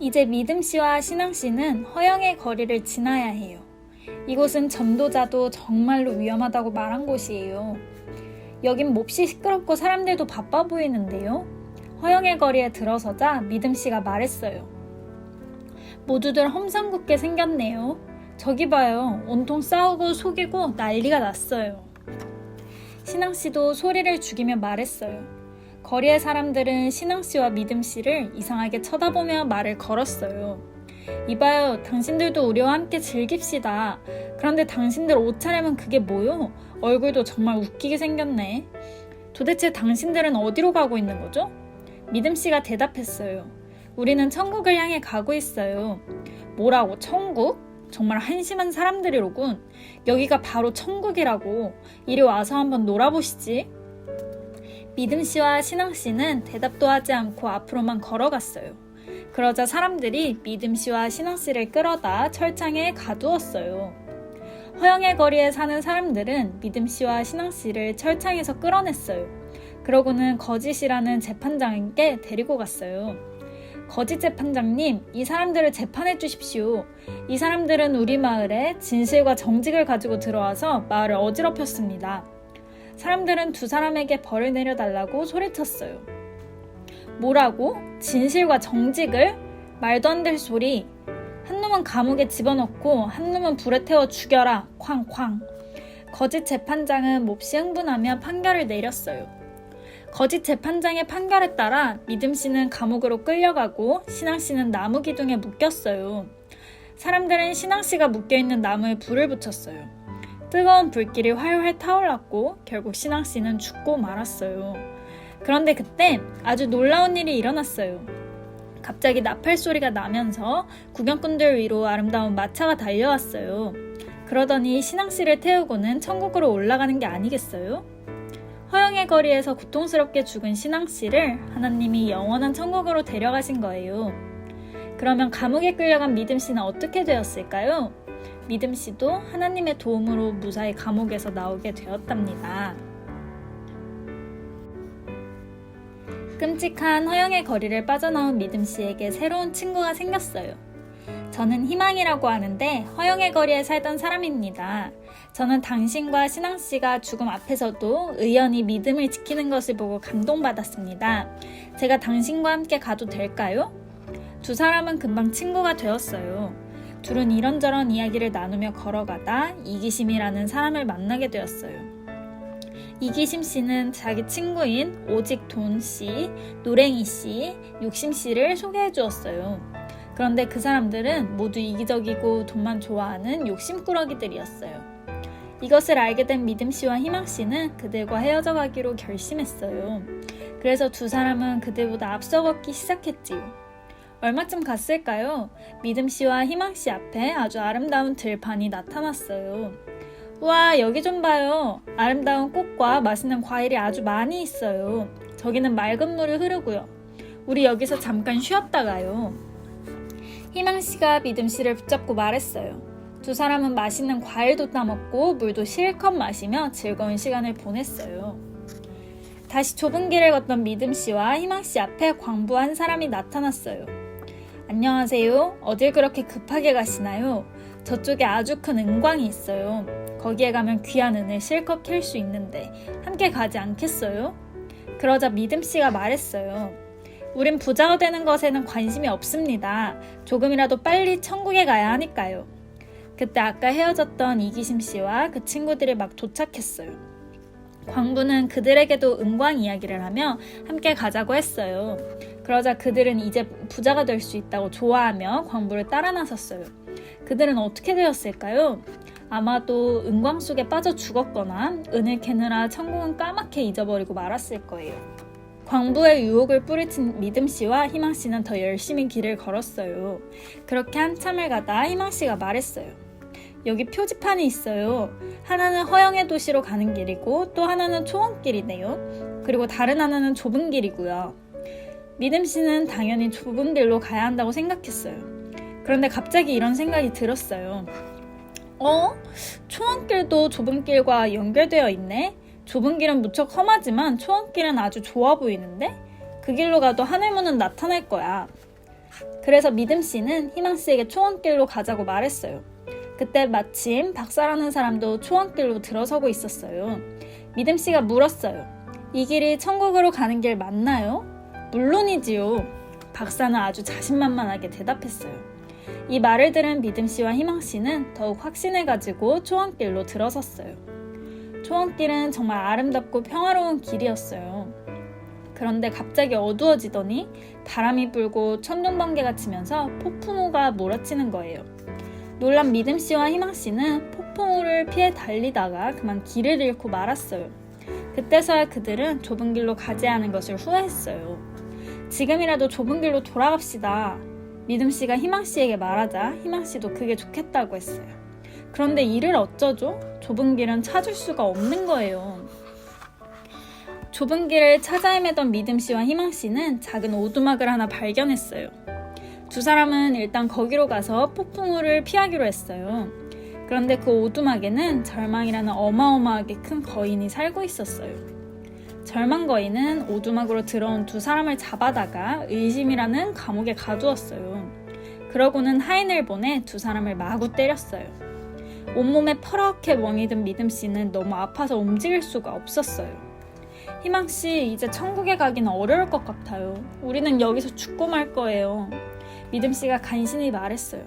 이제 믿음씨와 신앙씨는 허영의 거리를 지나야 해요. 이곳은 전도자도 정말로 위험하다고 말한 곳이에요. 여긴 몹시 시끄럽고 사람들도 바빠 보이는데요. 허영의 거리에 들어서자 믿음씨가 말했어요. 모두들 험상궂게 생겼네요. 저기 봐요. 온통 싸우고 속이고 난리가 났어요. 신앙씨도 소리를 죽이며 말했어요. 거리의 사람들은 신앙씨와 믿음씨를 이상하게 쳐다보며 말을 걸었어요. 이봐요, 당신들도 우리와 함께 즐깁시다. 그런데 당신들 옷차림은 그게 뭐요? 얼굴도 정말 웃기게 생겼네. 도대체 당신들은 어디로 가고 있는 거죠? 믿음씨가 대답했어요. 우리는 천국을 향해 가고 있어요. 뭐라고, 천국? 정말 한심한 사람들이로군. 여기가 바로 천국이라고. 이리 와서 한번 놀아보시지. 믿음씨와 신앙씨는 대답도 하지 않고 앞으로만 걸어갔어요. 그러자 사람들이 믿음씨와 신앙씨를 끌어다 철창에 가두었어요. 허영의 거리에 사는 사람들은 믿음씨와 신앙씨를 철창에서 끌어냈어요. 그러고는 거짓이라는 재판장에게 데리고 갔어요. 거짓 재판장님, 이 사람들을 재판해 주십시오. 이 사람들은 우리 마을에 진실과 정직을 가지고 들어와서 마을을 어지럽혔습니다. 사람들은 두 사람에게 벌을 내려달라고 소리쳤어요. 뭐라고? 진실과 정직을? 말도 안 될 소리. 한 놈은 감옥에 집어넣고 한 놈은 불에 태워 죽여라. 쾅쾅. 거짓 재판장은 몹시 흥분하며 판결을 내렸어요. 거짓 재판장의 판결에 따라 믿음씨는 감옥으로 끌려가고 신앙씨는 나무 기둥에 묶였어요. 사람들은 신앙씨가 묶여있는 나무에 불을 붙였어요. 뜨거운 불길이 활활 타올랐고 결국 신앙씨는 죽고 말았어요. 그런데 그때 아주 놀라운 일이 일어났어요. 갑자기 나팔 소리가 나면서 구경꾼들 위로 아름다운 마차가 달려왔어요. 그러더니 신앙씨를 태우고는 천국으로 올라가는 게 아니겠어요? 허영의 거리에서 고통스럽게 죽은 신앙씨를 하나님이 영원한 천국으로 데려가신 거예요. 그러면 감옥에 끌려간 믿음씨는 어떻게 되었을까요? 믿음씨도 하나님의 도움으로 무사히 감옥에서 나오게 되었답니다. 끔찍한 허영의 거리를 빠져나온 믿음씨에게 새로운 친구가 생겼어요. 저는 희망이라고 하는데 허영의 거리에 살던 사람입니다. 저는 당신과 신앙씨가 죽음 앞에서도 의연히 믿음을 지키는 것을 보고 감동받았습니다. 제가 당신과 함께 가도 될까요? 두 사람은 금방 친구가 되었어요. 둘은 이런저런 이야기를 나누며 걸어가다 이기심이라는 사람을 만나게 되었어요. 이기심 씨는 자기 친구인 오직돈 씨, 노랭이 씨, 욕심 씨를 소개해 주었어요. 그런데 그 사람들은 모두 이기적이고 돈만 좋아하는 욕심꾸러기들이었어요. 이것을 알게 된 믿음 씨와 희망 씨는 그들과 헤어져 가기로 결심했어요. 그래서 두 사람은 그들보다 앞서 걷기 시작했지요. 얼마쯤 갔을까요? 믿음씨와 희망씨 앞에 아주 아름다운 들판이 나타났어요. 우와, 여기 좀 봐요. 아름다운 꽃과 맛있는 과일이 아주 많이 있어요. 저기는 맑은 물이 흐르고요. 우리 여기서 잠깐 쉬었다 가요. 희망씨가 믿음씨를 붙잡고 말했어요. 두 사람은 맛있는 과일도 따먹고 물도 실컷 마시며 즐거운 시간을 보냈어요. 다시 좁은 길을 걷던 믿음씨와 희망씨 앞에 광부 한 사람이 나타났어요. 안녕하세요. 어딜 그렇게 급하게 가시나요? 저쪽에 아주 큰 은광이 있어요. 거기에 가면 귀한 은을 실컷 캘 수 있는데 함께 가지 않겠어요? 그러자 믿음씨가 말했어요. 우린 부자가 되는 것에는 관심이 없습니다. 조금이라도 빨리 천국에 가야 하니까요. 그때 아까 헤어졌던 이기심씨와 그 친구들이 막 도착했어요. 광부는 그들에게도 은광 이야기를 하며 함께 가자고 했어요. 그러자 그들은 이제 부자가 될 수 있다고 좋아하며 광부를 따라 나섰어요. 그들은 어떻게 되었을까요? 아마도 은광 속에 빠져 죽었거나 은을 캐느라 천국은 까맣게 잊어버리고 말았을 거예요. 광부의 유혹을 뿌리친 믿음씨와 희망씨는 더 열심히 길을 걸었어요. 그렇게 한참을 가다 희망씨가 말했어요. 여기 표지판이 있어요. 하나는 허영의 도시로 가는 길이고 또 하나는 초원길이네요. 그리고 다른 하나는 좁은 길이고요. 믿음씨는 당연히 좁은 길로 가야 한다고 생각했어요. 그런데 갑자기 이런 생각이 들었어요. 초원길도 좁은 길과 연결되어 있네? 좁은 길은 무척 험하지만 초원길은 아주 좋아 보이는데? 그 길로 가도 하늘문은 나타날 거야. 그래서 믿음 씨는 희망 씨에게 초원길로 가자고 말했어요. 그때 마침 박사라는 사람도 초원길로 들어서고 있었어요. 믿음 씨가 물었어요. 이 길이 천국으로 가는 길 맞나요? 물론이지요. 박사는 아주 자신만만하게 대답했어요. 이 말을 들은 믿음 씨와 희망 씨는 더욱 확신해가지고 초원길로 들어섰어요. 초원길은 정말 아름답고 평화로운 길이었어요. 그런데 갑자기 어두워지더니 바람이 불고 천둥번개가 치면서 폭풍우가 몰아치는 거예요. 놀란 믿음 씨와 희망 씨는 폭풍우를 피해 달리다가 그만 길을 잃고 말았어요. 그때서야 그들은 좁은 길로 가지 않은 것을 후회했어요. 지금이라도 좁은 길로 돌아갑시다. 믿음 씨가 희망 씨에게 말하자 희망 씨도 그게 좋겠다고 했어요. 그런데 이를 어쩌죠? 좁은 길은 찾을 수가 없는 거예요. 좁은 길을 찾아 헤매던 믿음 씨와 희망 씨는 작은 오두막을 하나 발견했어요. 두 사람은 일단 거기로 가서 폭풍우를 피하기로 했어요. 그런데 그 오두막에는 절망이라는 어마어마하게 큰 거인이 살고 있었어요. 절망 거인은 오두막으로 들어온 두 사람을 잡아다가 의심이라는 감옥에 가두었어요. 그러고는 하인을 보내 두 사람을 마구 때렸어요. 온몸에 퍼렇게 멍이 든 믿음 씨는 너무 아파서 움직일 수가 없었어요. 희망 씨, 이제 천국에 가기는 어려울 것 같아요. 우리는 여기서 죽고 말 거예요. 믿음 씨가 간신히 말했어요.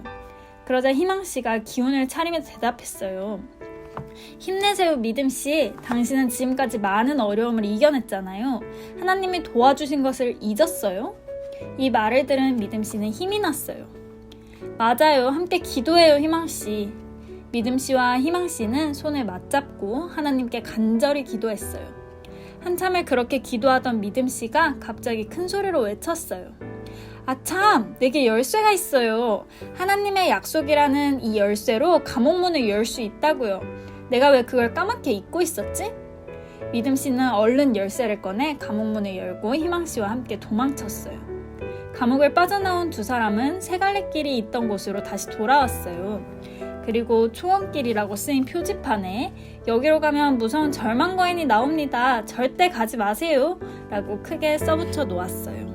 그러자 희망 씨가 기운을 차리며 대답했어요. 힘내세요, 믿음 씨. 당신은 지금까지 많은 어려움을 이겨냈잖아요. 하나님이 도와주신 것을 잊었어요? 이 말을 들은 믿음 씨는 힘이 났어요. 맞아요. 함께 기도해요, 희망 씨. 믿음 씨와 희망 씨는 손을 맞잡고 하나님께 간절히 기도했어요. 한참을 그렇게 기도하던 믿음 씨가 갑자기 큰 소리로 외쳤어요. 아참, 내게 열쇠가 있어요. 하나님의 약속이라는 이 열쇠로 감옥문을 열 수 있다고요. 내가 왜 그걸 까맣게 잊고 있었지? 믿음 씨는 얼른 열쇠를 꺼내 감옥문을 열고 희망 씨와 함께 도망쳤어요. 감옥을 빠져나온 두 사람은 세 갈래 길이 있던 곳으로 다시 돌아왔어요. 그리고 초원길이라고 쓰인 표지판에 여기로 가면 무서운 절망 거인이 나옵니다. 절대 가지 마세요. 라고 크게 써붙여 놓았어요.